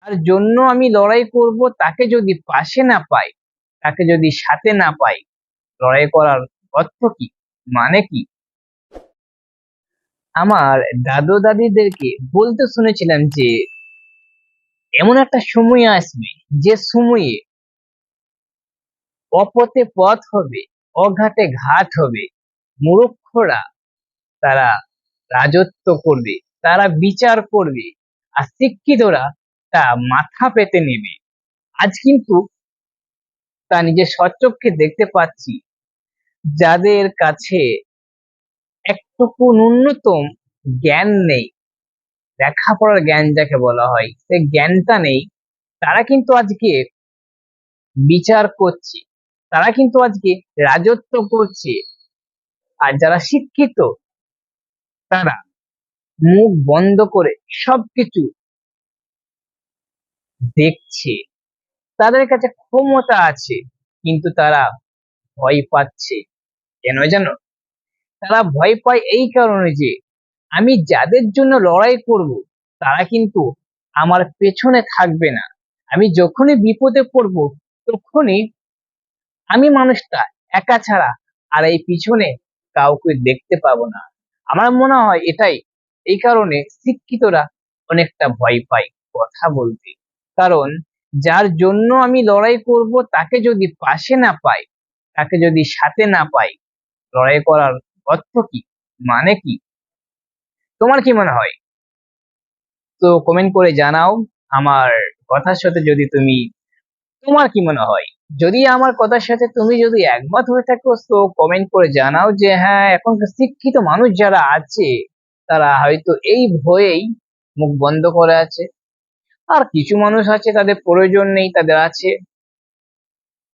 যার জন্য আমি লড়াই করব তাকে যদি পাশে না পাই, তাকে যদি সাথে না পাই, লড়াই করার অর্থ কি, মানে কি? আমার দাদু দাদিদেরকে বলতে শুনেছিলাম যে এমন একটা সময় আসবে যে সময়ে অপথে পথ হবে, অঘাটে ঘাট হবে, মূর্খরা তারা রাজত্ব করবে, তারা বিচার করবে, আর শিক্ষিতরা তা মাথা পেতে নেবে। আজ কিন্তু তা নিজের স্বচক্ষে দেখতে পাচ্ছি, যাদের কাছে একটুকু ন্যূনতম জ্ঞান নেই, লেখাপড়ার জ্ঞান যাকে বলা হয় সেই জ্ঞানটা নেই, তারা কিন্তু আজকে বিচার করছে, তারা কিন্তু আজকে রাজত্ব করছে। আর যারা শিক্ষিত তারা মুখ বন্ধ করে সবকিছু দেখছে, তাদের কাছে ক্ষমতা আছে, কিন্তু তারা ভয় পাচ্ছে। কেন জানো? তারা ভয় পায় এই কারণে যে আমি যাদের জন্য লড়াই করব তারা কিন্তু আমার পেছনে থাকবে না। আমি যখনই বিপদে পড়ব তখনই আমি মানুষটা একা ছাড়া আর এই পিছনে কাউকে দেখতে পাবো না। আমার মনে হয় এটাই, এই কারণে শিক্ষিতরা অনেকটা ভয় পায় কথা বলতে। কারণ যার জন্য আমি লড়াই করব তাকে যদি পাশে না পাই, তাকে যদি সাথে না পাই, লড়াই করার অর্থ কি, মানে কি? তোমার কি মনে হয়? তো কমেন্ট করে জানাও আমার কথার সাথে যদি তুমি, তোমার কি মনে হয়? যদি আমার কথার সাথে তুমি যদি একমত হয়ে থাকো তো কমেন্ট করে জানাও যে হ্যাঁ, এখনকার শিক্ষিত মানুষ যারা আছে তারা হয়তো এই ভয়েই মুখ বন্ধ করে আছে। আর কিছু মানুষ আছে তাদের প্রয়োজন নেই, তাদের আছে,